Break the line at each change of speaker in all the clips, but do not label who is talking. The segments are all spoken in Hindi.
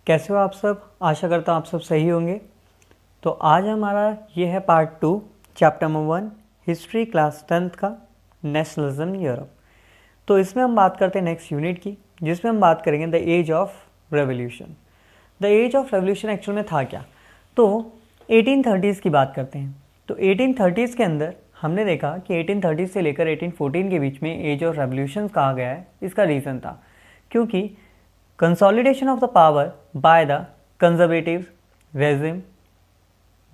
कैसे हो आप सब। आशा करता हूँ आप सब सही होंगे। तो आज हमारा ये है part 2 chapter number 1 history class 10th का नेशनलिज्म यूरोप। तो इसमें हम बात करते हैं नेक्स्ट यूनिट की, जिसमें हम बात करेंगे the age of revolution. The age of revolution actual में था क्या। तो 1830s की बात करते हैं। तो 1830s के अंदर हमने देखा कि 1830 से लेकर 1814 के बीच में एज ऑफ रेवोल्यूशन कहा गया है। इसका रीज़न था क्योंकि consolidation of the power by the conservative regime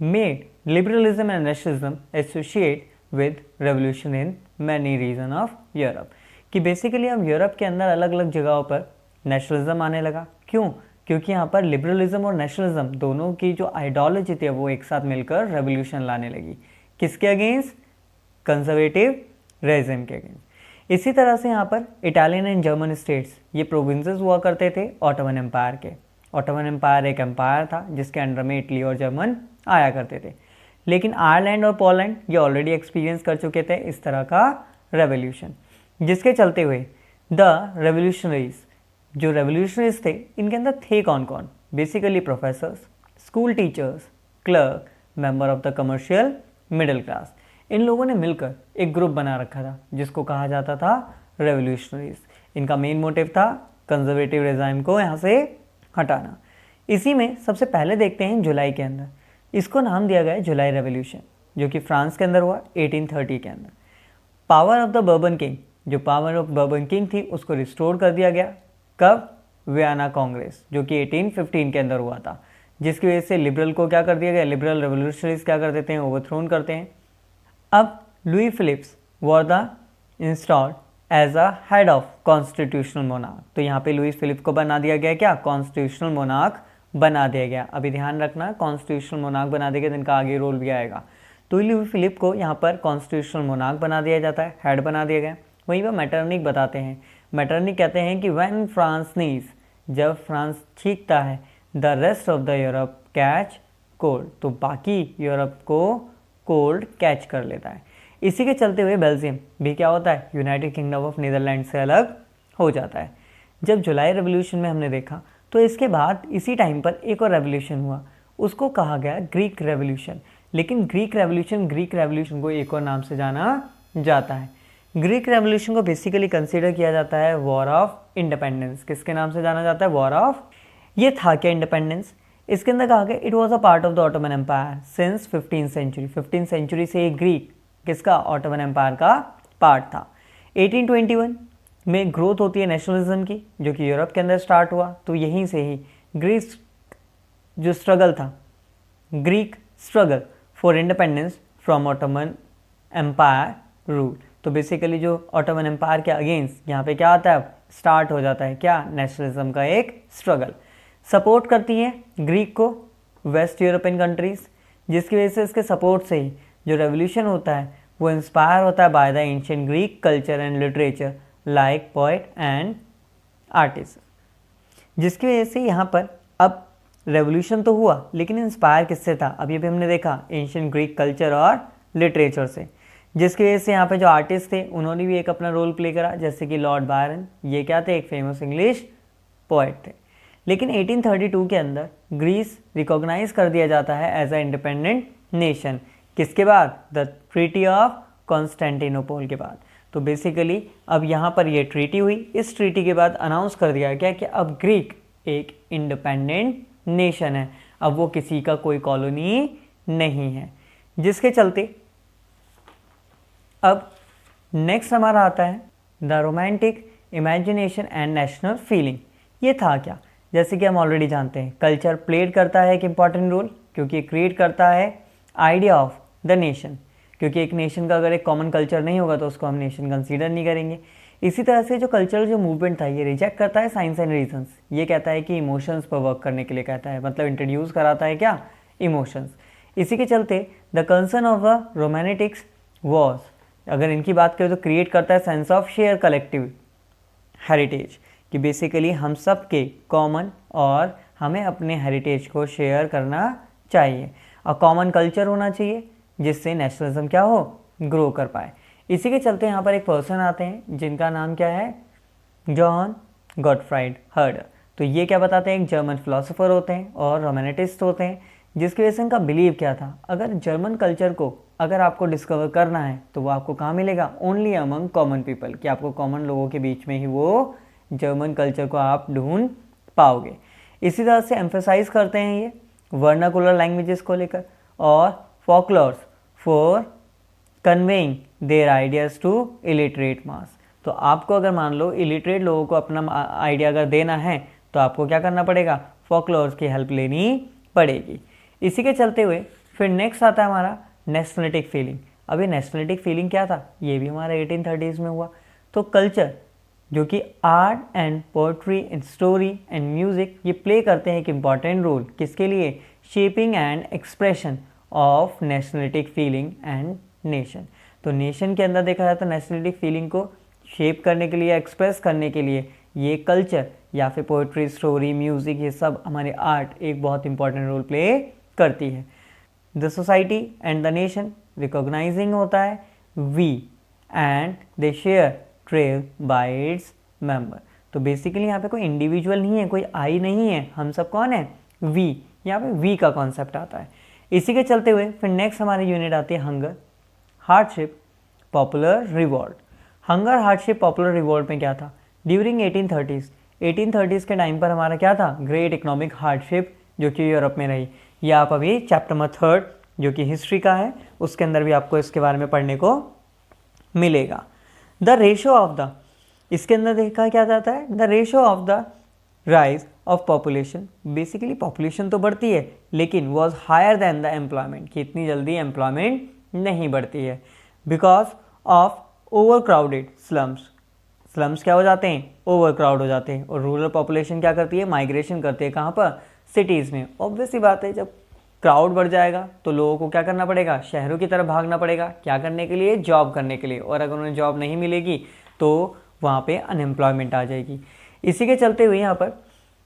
made liberalism and nationalism associate with revolution in many regions of Europe। कि बेसिकली अब यूरोप के अंदर अलग अलग जगहों पर नेशनलिज्म आने लगा। क्यों? क्योंकि यहाँ पर लिबरलिज्म और नेशनलिज्म दोनों की जो आइडियोलॉजी थी वो एक साथ मिलकर रेवोल्यूशन लाने लगी। किसके अगेंस्ट? कंजर्वेटिव रेजिम के अगेंस्ट। इसी तरह से यहाँ पर इटालियन एंड जर्मन स्टेट्स ये प्रोविंसेस हुआ करते थे ऑटोमन एम्पायर के। ऑटोमन एम्पायर एक एम्पायर था जिसके अंडर में इटली और जर्मन आया करते थे। लेकिन आयरलैंड और पोलैंड ये ऑलरेडी एक्सपीरियंस कर चुके थे इस तरह का रेवोल्यूशन, जिसके चलते हुए द रेवोल्यूशनरीज, जो रेवोल्यूशनरीज थे इनके अंदर थे कौन कौन? Basically professors, school teachers, clerk, member of the commercial middle class. इन लोगों ने मिलकर एक ग्रुप बना रखा था जिसको कहा जाता था रेवोल्यूशनरीज। इनका मेन मोटिव था कंजर्वेटिव रेजिम को यहाँ से हटाना। इसी में सबसे पहले देखते हैं जुलाई के अंदर, इसको नाम दिया गया जुलाई रेवोल्यूशन, जो कि फ्रांस के अंदर हुआ 1830 के अंदर। Power of the bourbon king, जो पावर ऑफ बर्बन किंग थी उसको रिस्टोर कर दिया गया। कब? वियना कांग्रेस, जो कि 1815 के अंदर हुआ था, जिसकी वजह से लिबरल को क्या कर दिया गया, लिबरल रेवोल्यूशनरीज क्या कर देते हैं, ओवरथ्रोन करते हैं। अब Louis Philips were the installed as a head of constitutional monarch. तो यहाँ पे लुई फिलिप को बना दिया गया क्या, कॉन्स्टिट्यूशनल मोनार्क बना दिया गया। अभी ध्यान रखना, कॉन्स्टिट्यूशनल मोनार्क बना दिया गया तो इनका आगे रोल भी आएगा। तो लुई फिलिप को यहाँ पर कॉन्स्टिट्यूशनल मोनार्क बना दिया जाता है, हेड बना दिया गया। वहीं पर मैटरनिक बताते हैं, मैटरनिक कहते हैं कि व्हेन फ्रांस नीज, जब फ्रांस छींकता है, the rest of the Europe catch cold, तो बाकी यूरोप को कोल्ड कैच कर लेता है। इसी के चलते हुए बेल्जियम भी क्या होता है, यूनाइटेड किंगडम ऑफ नीदरलैंड से अलग हो जाता है। जब जुलाई रेवोल्यूशन में हमने देखा तो इसके बाद इसी टाइम पर एक और रेवोल्यूशन हुआ, उसको कहा गया ग्रीक रेवोल्यूशन। लेकिन ग्रीक रेवोल्यूशन को एक और नाम से जाना जाता है। ग्रीक रेवोल्यूशन को बेसिकली कंसिडर किया जाता है वॉर ऑफ इंडिपेंडेंस। किसके नाम से जाना जाता है? War of. ये था क्या इंडिपेंडेंस? इसके अंदर कहा गया it was a part of the Ottoman Empire since 15th century. 15th century से ग्रीक किसका, ऑटोमन एम्पायर का पार्ट था। 1821 में ग्रोथ होती है नेशनलिज्म की, जो कि यूरोप के अंदर स्टार्ट हुआ। तो यहीं से ही ग्रीक जो स्ट्रगल था, Greek struggle for independence from Ottoman Empire rule, तो बेसिकली जो ऑटोमन एम्पायर के अगेंस्ट यहाँ पे क्या आता है, स्टार्ट हो जाता है क्या, नेशनलिज्म का एक स्ट्रगल। सपोर्ट करती है ग्रीक को वेस्ट यूरोपियन कंट्रीज, जिसकी वजह से इसके सपोर्ट से ही जो रेवोल्यूशन होता है वो इंस्पायर होता है by the ancient Greek culture and literature like poet and artist, जिसकी वजह से यहाँ पर अब रेवोल्यूशन तो हुआ लेकिन इंस्पायर किससे था, अभी अभी हमने देखा एंशिएंट ग्रीक कल्चर और लिटरेचर से, जिसकी वजह से यहाँ पे जो आर्टिस्ट थे उन्होंने भी एक अपना रोल प्ले करा, जैसे कि लॉर्ड बायरन, ये क्या थे, एक फेमस इंग्लिश पोएट थे। लेकिन 1832 के अंदर ग्रीस रिकॉग्नाइज कर दिया जाता है एज अ इंडिपेंडेंट नेशन। किसके बाद? द ट्रीटी ऑफ कॉन्स्टेंटिनोपल के बाद। तो बेसिकली अब यहाँ पर ये ट्रीटी हुई। इस ट्रीटी के बाद अनाउंस कर दिया गया कि अब ग्रीक एक इंडिपेंडेंट नेशन है, अब वो किसी का कोई कॉलोनी नहीं है, जिसके चलते अब नेक्स्ट हमारा आता है the romantic imagination and national feeling. ये था क्या? जैसे कि हम ऑलरेडी जानते हैं कल्चर प्लेड करता है एक इंपॉर्टेंट रोल, क्योंकि क्रिएट करता है आइडिया ऑफ द नेशन। क्योंकि एक नेशन का अगर एक कॉमन कल्चर नहीं होगा तो उसको हम नेशन कंसीडर नहीं करेंगे। इसी तरह से जो कल्चरल जो मूवमेंट था ये रिजेक्ट करता है साइंस एंड रीजंस। ये कहता है कि इमोशंस पर वर्क करने के लिए कहता है, मतलब इंट्रोड्यूस कराता है क्या, इमोशंस। इसी के चलते the concern of the Romantics was, अगर इनकी बात करें तो क्रिएट करता है sense of share collective heritage, कि बेसिकली हम सब के कॉमन और हमें अपने हेरिटेज को शेयर करना चाहिए और कॉमन कल्चर होना चाहिए, जिससे नेशनलिज्म क्या हो, ग्रो कर पाए। इसी के चलते यहाँ पर एक पर्सन आते हैं जिनका नाम क्या है, जॉन गॉटफ्राइड हर्डर। तो ये क्या बताते हैं, एक जर्मन फिलोसोफर होते हैं और रोमानेटिस्ट होते हैं, जिसकी वजह से इनका बिलीव क्या था, अगर जर्मन कल्चर को अगर आपको डिस्कवर करना है तो वो आपको कहाँ मिलेगा, ओनली अमंग कॉमन पीपल, कि आपको कॉमन लोगों के बीच में ही वो जर्मन कल्चर को आप ढूंढ पाओगे। इसी तरह से एम्फेसाइज करते हैं ये वर्नाकुलर लैंग्वेजेस को लेकर और folklores for conveying their ideas to illiterate mass. तो आपको अगर मान लो इलिटरेट लोगों को अपना आइडिया अगर देना है तो आपको क्या करना पड़ेगा, फोकलोर्स की हेल्प लेनी पड़ेगी। इसी के चलते हुए फिर नेक्स्ट आता है हमारा नेशनलिटिक फीलिंग। अभी नेशनलिटिक फीलिंग क्या था, ये भी हमारा 1830s में हुआ। तो कल्चर जो कि art and poetry and story and music ये प्ले करते हैं एक इम्पॉर्टेंट रोल, किसके लिए, shaping and expression of nationalistic feeling and nation. तो नेशन के अंदर देखा जाए तो नेशनलिटिक फीलिंग को शेप करने के लिए, एक्सप्रेस करने के लिए ये कल्चर या फिर पोएट्री, स्टोरी, म्यूज़िक, ये सब हमारे आर्ट एक बहुत इंपॉर्टेंट रोल प्ले करती है। The society and the nation recognising होता है we and they share trail by its member. तो बेसिकली यहाँ पे कोई इंडिविजुअल नहीं है, कोई आई नहीं है, हम सब कौन है, वी। यहाँ पे वी का कॉन्सेप्ट आता है। इसी के चलते हुए फिर नेक्स्ट हमारी यूनिट आती है hunger, hardship, popular revolt. Hunger, hardship, popular revolt में क्या था, ड्यूरिंग 1830s के टाइम पर हमारा क्या था, ग्रेट इकोनॉमिक हार्डशिप जो कि यूरोप में रही। या आप अभी चैप्टर नंबर 3 जो कि हिस्ट्री का है उसके अंदर भी आपको इसके बारे में पढ़ने को मिलेगा। द रेशो ऑफ द, इसके अंदर देखा क्या जाता है, the ratio of the rise of population. Basically population तो बढ़ती है लेकिन was higher than the employment, कि इतनी जल्दी एम्प्लॉयमेंट नहीं बढ़ती है, because of overcrowded slums. Slums क्या हो जाते हैं, ओवर क्राउड हो जाते हैं। और रूरल पॉपुलेशन क्या करती है, माइग्रेशन करती है, कहाँ पर, सिटीज़ में। ऑब्वियस सी बात है, जब क्राउड बढ़ जाएगा तो लोगों को क्या करना पड़ेगा, शहरों की तरफ भागना पड़ेगा, क्या करने के लिए, जॉब करने के लिए। और अगर उन्हें जॉब नहीं मिलेगी तो वहाँ पे अनएम्प्लॉयमेंट आ जाएगी। इसी के चलते हुए यहाँ पर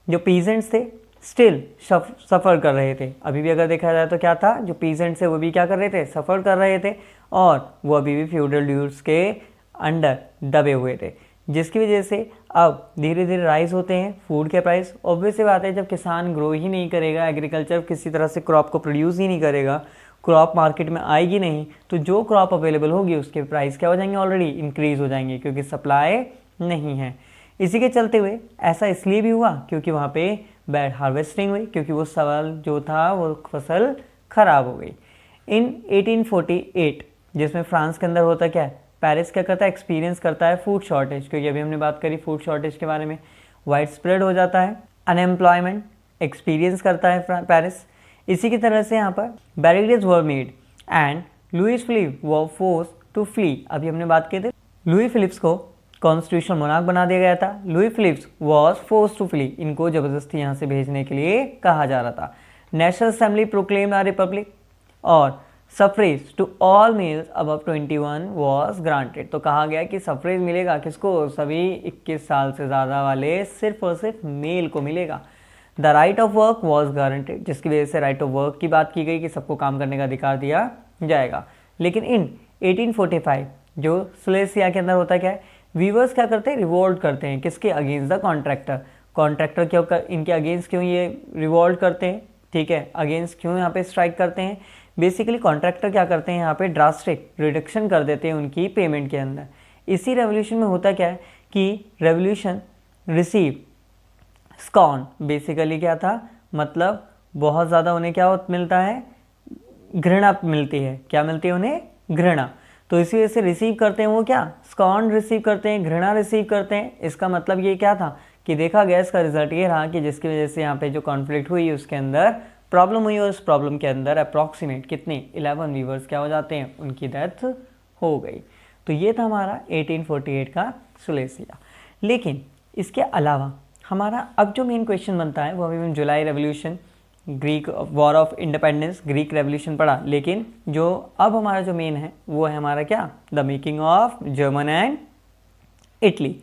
जो पीजेंट्स थे स्टिल सफ़र कर रहे थे। अभी भी अगर देखा जाए तो क्या था, जो पीजेंट्स थे वो भी क्या कर रहे थे, सफ़र कर रहे थे, और वो अभी भी फ्यूडल ड्यूज के अंडर दबे हुए थे, जिसकी वजह से अब धीरे धीरे राइज होते हैं फूड के प्राइस। ऑब्वियस सी बात है, जब किसान ग्रो ही नहीं करेगा, एग्रीकल्चर किसी तरह से क्रॉप को प्रोड्यूस ही नहीं करेगा, क्रॉप मार्केट में आएगी नहीं, तो जो क्रॉप अवेलेबल होगी उसके प्राइस क्या हो जाएंगे, ऑलरेडी इंक्रीज हो जाएंगे, क्योंकि सप्लाई नहीं है। इसी के चलते हुए ऐसा इसलिए भी हुआ क्योंकि वहाँ पे बैड हार्वेस्टिंग हुई, क्योंकि वो सवाल जो था वो फसल खराब हो गई। इन 1848 जिसमें फ्रांस के अंदर होता क्या है, पेरिस क्या करता है, एक्सपीरियंस करता है फूड शॉर्टेज, क्योंकि अभी हमने बात करी फूड शॉर्टेज के बारे में। वाइड स्प्रेड हो जाता है, अनएम्प्लॉयमेंट एक्सपीरियंस करता है पेरिस। इसी की तरह से यहाँ पर barricades were made and Louis Philippe were force to flee. अभी हमने बात की थी, लुई फिलिप्स को कॉन्स्टिट्यूशनल मोनार्क बना दिया गया था। Louis Philips was force to flee, इनको जबरदस्ती यहाँ से भेजने के लिए कहा जा रहा था। National assembly proclaim a republic और suffrage to all males above 21 was granted. तो कहा गया कि सफरेज मिलेगा किसको, सभी 21 साल से ज़्यादा वाले सिर्फ और सिर्फ मेल को मिलेगा। The right of work was guaranteed, जिसकी वजह से राइट ऑफ वर्क की बात की गई कि सबको काम करने का अधिकार दिया जाएगा। लेकिन इन 1845 जो सिलेसिया के अंदर होता क्या है, वीवर्स क्या करते हैं, रिवोल्ट करते हैं, किसके अगेंस्ट द कॉन्ट्रैक्टर। कॉन्ट्रैक्टर क्यों इनके अगेंस्ट क्यों ये रिवोल्ट करते हैं, ठीक है, अगेंस्ट क्यों यहाँ पे स्ट्राइक करते हैं। बेसिकली कॉन्ट्रैक्टर क्या करते हैं, यहाँ पे ड्रास्टिक रिडक्शन कर देते हैं उनकी पेमेंट के अंदर। इसी रेवोल्यूशन में होता क्या है कि रेवोल्यूशन रिसीव स्कॉन, बेसिकली क्या था, मतलब बहुत ज़्यादा उन्हें क्या मिलता है, घृणा मिलती है। क्या मिलती है उन्हें, घृणा। तो इसी वजह से रिसीव करते हैं वो क्या, स्कॉन रिसीव करते हैं, घृणा रिसीव करते हैं। इसका मतलब ये क्या था कि देखा गया, इसका रिजल्ट ये रहा कि जिसकी वजह से यहाँ पे जो कॉन्फ्लिक्ट हुई उसके अंदर प्रॉब्लम हुई, और उस प्रॉब्लम के अंदर अप्रॉक्सीमेट कितने 11 वीवर्स क्या हो जाते हैं, उनकी डेथ हो गई। तो ये था हमारा 1848 का सिलेसिया। लेकिन इसके अलावा हमारा अब जो मेन क्वेश्चन बनता है वो अभी हम July revolution, Greek war of independence, Greek revolution पढ़ा, लेकिन जो अब हमारा जो मेन है वो है हमारा क्या, the making of German and Italy.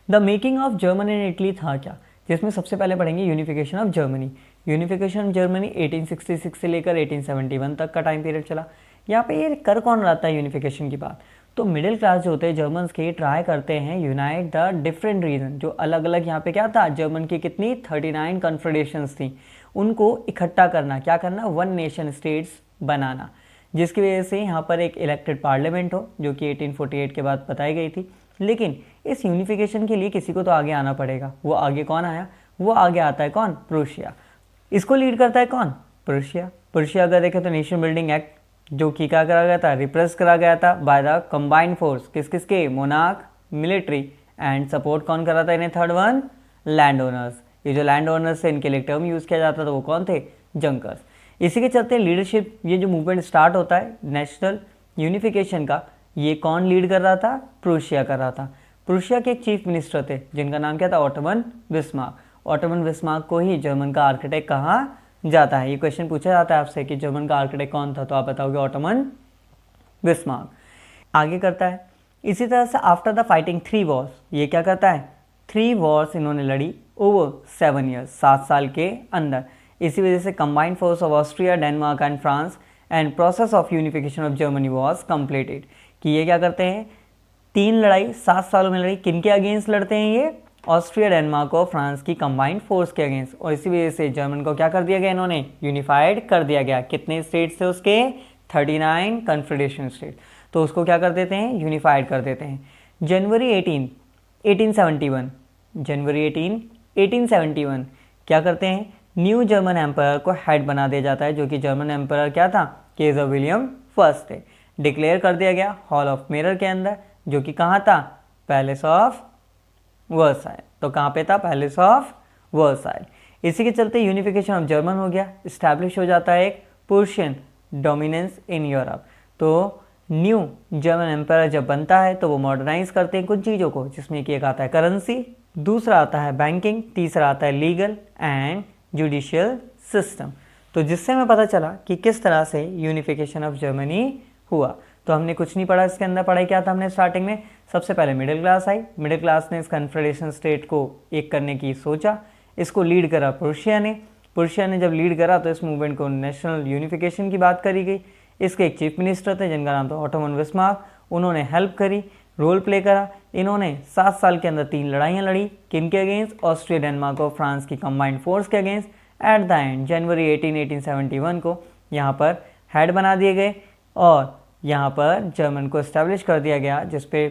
The making of German and Italy था क्या, जिसमें सबसे पहले पढ़ेंगे unification of Germany. Unification of Germany 1866 से लेकर 1871 तक का टाइम पीरियड चला। यहाँ पे ये कर कौन रहा था यूनिफिकेशन की बात, तो मिडिल क्लास जो होते हैं जर्मन्स के, ट्राई करते हैं यूनाइट द डिफरेंट रीजन, जो अलग अलग यहाँ पे क्या था, जर्मन की कितनी 39 कॉन्फेडरेशंस थी, उनको इकट्ठा करना, क्या करना, वन नेशन स्टेट्स बनाना, जिसकी वजह से यहाँ पर एक इलेक्टेड पार्लियामेंट हो, जो कि 1848 के बाद बताई गई थी। लेकिन इस यूनिफिकेशन के लिए किसी को तो आगे आना पड़ेगा। वो आगे कौन आया? वो आगे आता है कौन? प्रूशिया। इसको लीड करता है कौन? प्रूशिया। प्रूशिया अगर देखें तो नेशन बिल्डिंग एक्ट, जो कि क्या करा गया था, रिप्रेस करा गया था बाय द कंबाइंड फोर्स, किस किसके, मोनार्क, मिलिट्री एंड सपोर्ट कौन करा था इन्हें? Third one, land owners. ये जो लैंड ओनर्स है इनके लिए टर्म यूज किया जाता था, वो कौन थे? जंकर्स। इसी के चलते लीडरशिप, ये जो मूवमेंट स्टार्ट होता है नेशनल यूनिफिकेशन का, ये कौन लीड कर रहा था? प्रूशिया कर रहा था। प्रूशिया के एक चीफ मिनिस्टर थे जिनका नाम क्या था? Ottoman Bismarck. ऑटोमन बिस्मार्क को ही जर्मन का आर्किटेक्ट कहा जाता है। ये क्वेश्चन पूछा जाता है आपसे कि जर्मन का आर्किटेक्ट कौन था, तो आप बताओगे ऑटोमन बिस्मार्क। आगे करता है इसी तरह से आफ्टर द फाइटिंग 3 वॉर्स, ये क्या करता है? 3 वॉर्स इन्होंने लड़ी ओवर 7 ईयर्स, 7 साल के अंदर। इसी वजह से combined force of Austria, Denmark and France and process of unification of Germany was completed. कि ये क्या करते हैं? 3 लड़ाई 7 सालों में लड़ी। किन के अगेंस्ट लड़ते हैं ये? ऑस्ट्रिया, डेनमार्क और फ्रांस की कंबाइंड फोर्स के अगेंस्ट। और इसी वजह से जर्मन को क्या कर दिया गया? इन्होंने यूनिफाइड कर दिया गया। कितने स्टेट्स थे उसके? 39 कॉन्फेडरेशन स्टेट। तो उसको क्या कर देते हैं? यूनिफाइड कर देते हैं। जनवरी 18, 1871, जनवरी 18, 1871 क्या करते हैं? न्यू जर्मन एम्पायर को हेड बना दिया जाता है, जो कि जर्मन एम्पायर क्या था? केजर विलियम फर्स्ट थे। डिक्लेयर कर दिया गया हॉल ऑफ मिरर के अंदर, जो कि कहाँ था? Palace of Versailles. तो कहाँ पे था? Palace of Versailles. इसी के चलते यूनिफिकेशन ऑफ जर्मन हो गया, इस्टेब्लिश हो जाता है एक पर्शियन डोमिनेंस इन यूरोप। तो न्यू जर्मन एम्पायर जब बनता है तो वो मॉडर्नाइज करते हैं कुछ चीज़ों को, जिसमें कि एक आता है करेंसी, दूसरा आता है बैंकिंग, तीसरा आता है लीगल एंड जुडिशियल सिस्टम। तो जिससे हमें पता चला कि किस तरह से यूनिफिकेशन ऑफ जर्मनी हुआ। तो हमने कुछ नहीं पढ़ा इसके अंदर। पढ़ाई क्या था हमने स्टार्टिंग में? सबसे पहले मिडिल क्लास आई। मिडिल क्लास ने इस कन्फेडरेशन स्टेट को एक करने की सोचा, इसको लीड करा प्रूशिया ने। प्रूशिया ने जब लीड करा तो इस मूवमेंट को नेशनल यूनिफिकेशन की बात करी गई। इसके एक चीफ मिनिस्टर थे जिनका नाम था ऑटोमन बिस्मार्क। उन्होंने हेल्प करी, रोल प्ले करा। इन्होंने 7 साल के अंदर 3 लड़ाइयाँ लड़ी। किन के अगेंस्ट? ऑस्ट्रिया, डेनमार्क और फ्रांस की कंबाइंड फोर्स के अगेंस्ट। एट द एंड जनवरी 18, 1871 को यहाँ पर हेड बना दिए गए और यहाँ पर जर्मन को इस्टेब्लिश कर दिया गया, जिसपे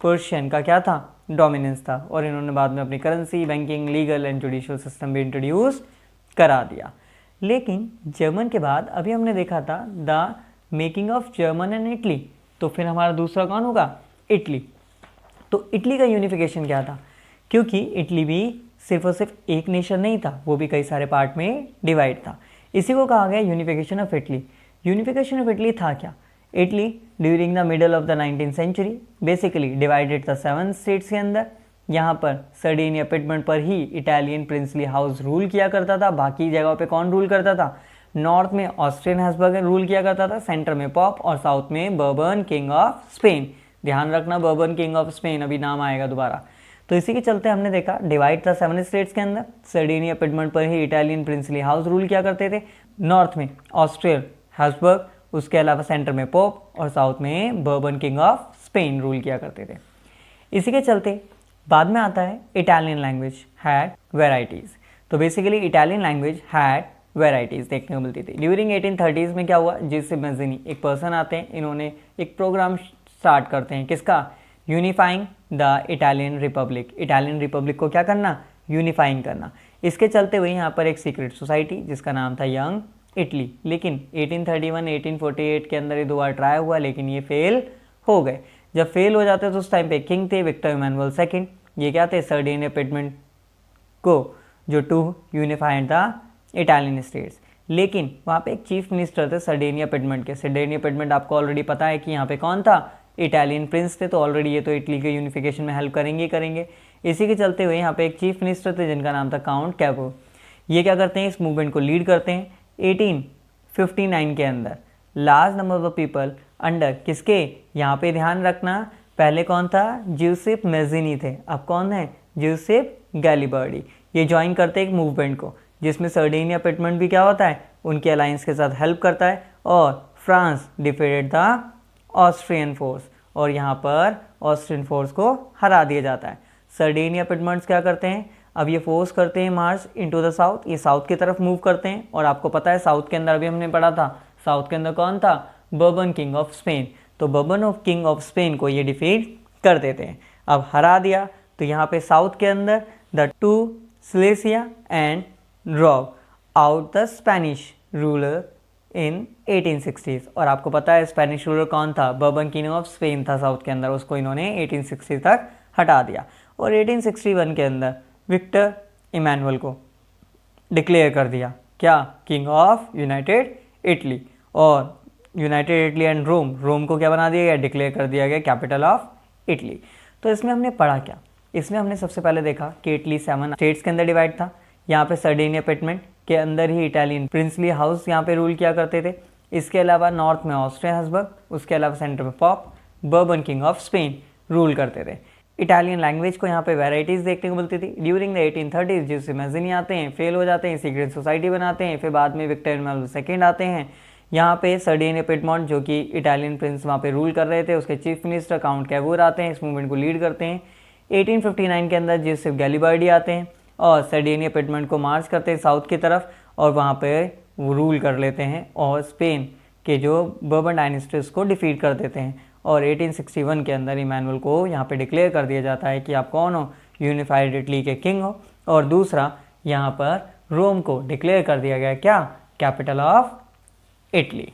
पर्शियन का क्या था? डोमिनेंस था। और इन्होंने बाद में अपनी currency, banking, legal and judicial system भी इंट्रोड्यूस करा दिया। लेकिन जर्मन के बाद अभी हमने देखा था the making of German and Italy, तो फिर हमारा दूसरा कौन होगा? इटली। तो इटली का यूनिफिकेशन क्या था? क्योंकि इटली भी सिर्फ और सिर्फ एक नेशन नहीं था, वो भी कई सारे पार्ट में डिवाइड था। इसी को कहा गया unification of Italy. Unification of Italy था क्या? Italy during the middle of the 19th century basically divided था 7 स्टेट्स के अंदर। यहाँ पर सर्डिनिया पिटमंट पर ही इटालियन प्रिंसली हाउस रूल किया करता था। बाकी जगहों पे कौन रूल करता था? नॉर्थ में ऑस्ट्रियन हैब्सबर्ग रूल किया करता था, सेंटर में पॉप और साउथ में बर्बन किंग ऑफ स्पेन। ध्यान रखना, बर्बन किंग ऑफ स्पेन अभी नाम आएगा दोबारा। तो इसी के चलते हमने देखा डिवाइड था 7 स्टेट्स के अंदर। सर्डिनिया पिटमंट पर ही इटालियन प्रिंसली हाउस रूल किया करते थे। नॉर्थ में ऑस्ट्रियन हैब्सबर्ग, उसके अलावा सेंटर में पोप और साउथ में bourbon king of Spain rule किया करते थे। इसी के चलते बाद में आता है इटालियन लैंग्वेज हैड वेराइटीज़। तो basically Italian language had varieties देखने को मिलती थी। ड्यूरिंग 1830s में क्या हुआ? जिससे मैज़िनी एक पर्सन आते हैं, इन्होंने एक प्रोग्राम स्टार्ट करते हैं, किसका? Unifying the Italian Republic. Italian Republic को क्या करना? यूनिफाइंग करना। इसके चलते हुए यहाँ पर एक सीक्रेट सोसाइटी जिसका नाम था यंग इटली। लेकिन 1831, 1848 के अंदर ये 2 बार ट्राई हुआ, लेकिन ये फेल हो गए। जब फेल हो जाते तो उस टाइम पे किंग थे विक्टर इमैनुअल सेकंड। ये क्या थे? सर्डिनिया पिटमंट को जो to unified the Italian states. लेकिन वहाँ पे एक चीफ मिनिस्टर थे सर्डिनिया पिटमंट के। सर्डिनिया पिटमंट आपको ऑलरेडी पता है कि यहाँ पे कौन था? इटालियन प्रिंस थे। तो ऑलरेडी ये तो इटली के यूनिफिकेशन में हेल्प करेंगे ही करेंगे। इसी के चलते हुए यहाँ पे एक चीफ मिनिस्टर थे जिनका नाम था काउंट कैपो। ये क्या करते हैं? इस मूवमेंट को लीड करते हैं। 1859 के अंदर large number of people under किसके? यहाँ पे ध्यान रखना, पहले कौन था? ज्यूसेप मैज़िनी थे। अब कौन है? ज्यूसेप गैलिबर्डी। ये ज्वाइन करते एक मूवमेंट को जिसमें सर्डिनिया पिटमंट भी क्या होता है? उनके अलायंस के साथ हेल्प करता है और France defeated the Austrian force. और यहाँ पर ऑस्ट्रियन फोर्स को हरा दिया जाता है। सर्डेनिया पिडमंट्स क्या करते हैं, अब ये फोर्स करते हैं मार्च इनटू द साउथ, ये साउथ की तरफ मूव करते हैं। और आपको पता है साउथ के अंदर अभी हमने पढ़ा था, साउथ के अंदर कौन था, बर्बन किंग ऑफ स्पेन। तो bourbon of king of Spain को ये डिफीट कर देते हैं। अब हरा दिया तो यहाँ पे साउथ के अंदर the two Silesia and drove out the Spanish ruler in 1860s। और आपको पता है स्पेनिश रूलर कौन था, बर्बन किंग ऑफ स्पेन था साउथ के अंदर, उसको इन्होंने 1860 तक हटा दिया। और 1861 के अंदर विक्टर इमैनुअल को डिक्लेयर कर दिया क्या, किंग ऑफ यूनाइटेड इटली। और यूनाइटेड इटली एंड रोम को क्या बना दिया गया, डिक्लेयर कर दिया गया कैपिटल ऑफ इटली। तो इसमें हमने पढ़ा क्या, इसमें हमने सबसे पहले देखा कि इटली 7 स्टेट्स के अंदर डिवाइड था। यहाँ पे सर्डेनिया पिडमंट के अंदर ही इटालियन प्रिंसली हाउस यहाँ पे रूल किया करते थे। इसके अलावा नॉर्थ में ऑस्ट्रिया हब्सबर्ग, उसके अलावा सेंटर में pop, bourbon king of Spain rule करते थे। इटालियन लैंग्वेज को यहाँ पे वैराइटीज़ देखने को मिलती थी। ड्यूरिंग द 1830s जिससे मैजिनी आते हैं, फेल हो जाते हैं, सीक्रेट सोसाइटी बनाते हैं, फिर बाद में विक्टर इमैनुअल सेकेंड आते हैं। यहाँ पे सर्डेनिया पिडमॉन्ट जो कि इटालियन प्रिंस वहाँ पे रूल कर रहे थे, उसके चीफ मिनिस्टर काउंट कैवूर आते हैं, इस मूवमेंट को लीड करते हैं। 1859 के अंदर जोसेफ गैरिबाल्डी आते हैं और सर्डेनिया पिडमॉन्ट को मार्च करते हैं साउथ की तरफ और वहाँ पे वो रूल कर लेते हैं और स्पेन के जो बर्बन डायनेस्टीज को डिफीट कर देते हैं। और 1861 के अंदर इमैनुअल को यहाँ पे डिक्लेयर कर दिया जाता है कि आप कौन हो, यूनिफाइड इटली के किंग हो। और दूसरा यहाँ पर रोम को डिक्लेयर कर दिया गया क्या, कैपिटल ऑफ इटली।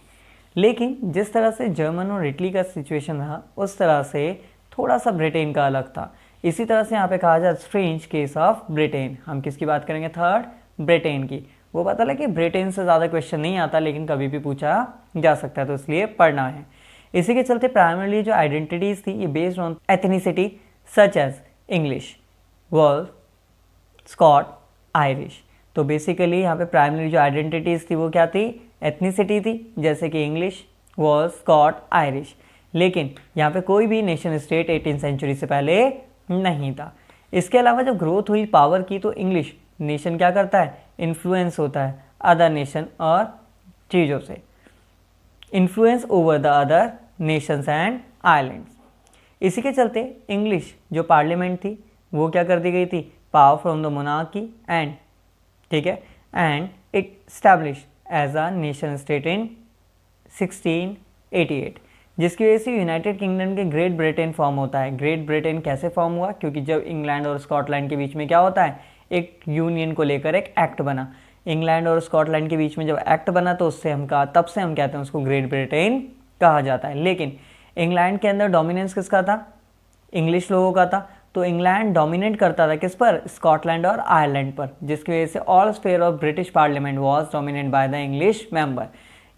लेकिन जिस तरह से जर्मन और इटली का सिचुएशन रहा उस तरह से थोड़ा सा ब्रिटेन का अलग था। इसी तरह से यहाँ पे कहा जाए स्ट्रेंज केस ऑफ ब्रिटेन। हम किसकी बात करेंगे, थर्ड ब्रिटेन की। वो पता लगे कि ब्रिटेन से ज़्यादा क्वेश्चन नहीं आता लेकिन कभी भी पूछा जा सकता है, तो इसलिए पढ़ना है। इसी के चलते प्राइमरली जो आइडेंटिटीज़ थी ये based on ethnicity such as English, world, Scot, Irish. तो बेसिकली यहाँ पे प्राइमरी जो आइडेंटिटीज़ थी वो क्या थी, एथनिसिटी थी, जैसे कि इंग्लिश, वॉल्स, स्कॉट, आयरिश। लेकिन यहाँ पे कोई भी नेशन स्टेट 18th सेंचुरी से पहले नहीं था। इसके अलावा जब ग्रोथ हुई पावर की तो इंग्लिश नेशन क्या करता है, इन्फ्लुएंस होता है अदर नेशन और चीज़ों से, influence over the other Nations and islands. इसी के चलते इंग्लिश जो पार्लियामेंट थी वो क्या कर दी गई थी, power from the monarchy and, ठीक है, and it establish as a nation state in 1688, जिसकी वजह से यूनाइटेड किंगडम के ग्रेट ब्रिटेन फॉर्म होता है। ग्रेट ब्रिटेन कैसे फॉर्म हुआ, क्योंकि जब इंग्लैंड और स्कॉटलैंड के बीच में क्या होता है, एक यूनियन को लेकर एक एक्ट बना। इंग्लैंड और स्कॉटलैंड के बीच में जब एक्ट बना तो उससे हम कहा, तब से हम कहते हैं उसको ग्रेट ब्रिटेन कहा जाता है। लेकिन इंग्लैंड के अंदर डोमिनेंस किसका था, इंग्लिश लोगों का था। तो इंग्लैंड डोमिनेट करता था किस पर, स्कॉटलैंड और आयरलैंड पर, जिसकी वजह से all sphere of British parliament was dominate by the English member.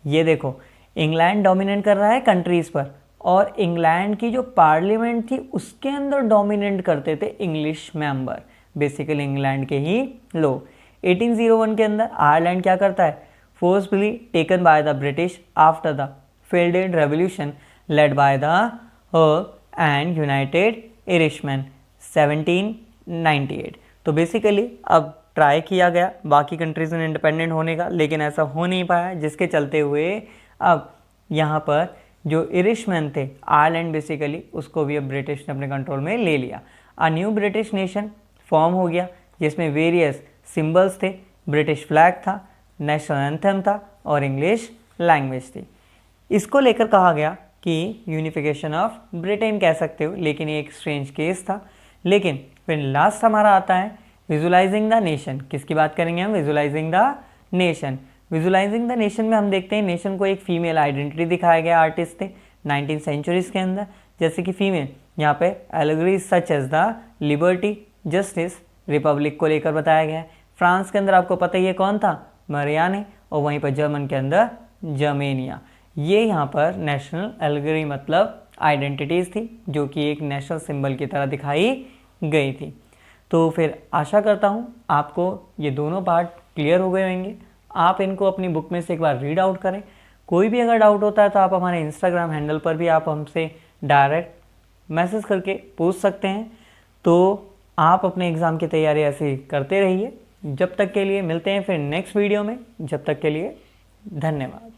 ये देखो इंग्लैंड डोमिनेट कर रहा है कंट्रीज़ पर और इंग्लैंड की जो पार्लियामेंट थी उसके अंदर डोमिनेट करते थे इंग्लिश मेंबर, बेसिकली इंग्लैंड के ही लोग। 1801 के अंदर आयरलैंड क्या करता है, forcefully taken by the British after the failed revolution led by the and United Irishman 1798। तो बेसिकली अब ट्राई किया गया बाकी कंट्रीज में इंडिपेंडेंट होने का, लेकिन ऐसा हो नहीं पाया, जिसके चलते हुए अब यहाँ पर जो इरिशमैन थे, आयरलैंड बेसिकली, उसको भी अब ब्रिटिश ने अपने कंट्रोल में ले लिया। A new British nation form हो गया जिसमें वेरियस सिंबल्स थे, ब्रिटिश फ्लैग था, नेशनल एंथम था और इंग्लिश लैंग्वेज थी। इसको लेकर कहा गया कि यूनिफिकेशन ऑफ ब्रिटेन कह सकते हो, लेकिन ये एक स्ट्रेंज केस था। लेकिन फिर लास्ट हमारा आता है विजुलाइजिंग द नेशन। किसकी बात करेंगे हम, visualising the nation. Visualising the nation में हम देखते हैं नेशन को एक फीमेल आइडेंटिटी दिखाया गया आर्टिस्ट थे 19th सेंचुरीज के अंदर, जैसे कि फीमेल यहाँ पे allegories such as the liberty, justice, republic को लेकर बताया गया है। फ्रांस के अंदर आपको पता ही है कौन था, मरियाने, और वहीं पर जर्मन के अंदर जर्मेनिया। ये यहाँ पर नेशनल एलिगरी मतलब आइडेंटिटीज़ थी जो कि एक नेशनल सिंबल की तरह दिखाई गई थी। तो फिर आशा करता हूँ आपको ये दोनों पार्ट क्लियर हो गए होंगे। आप इनको अपनी बुक में से एक बार रीड आउट करें। कोई भी अगर डाउट होता है तो आप हमारे इंस्टाग्राम हैंडल पर भी आप हमसे डायरेक्ट मैसेज करके पूछ सकते हैं। तो आप अपने एग्ज़ाम की तैयारी ऐसे करते रहिए। जब तक के लिए मिलते हैं फिर नेक्स्ट वीडियो में। जब तक के लिए धन्यवाद।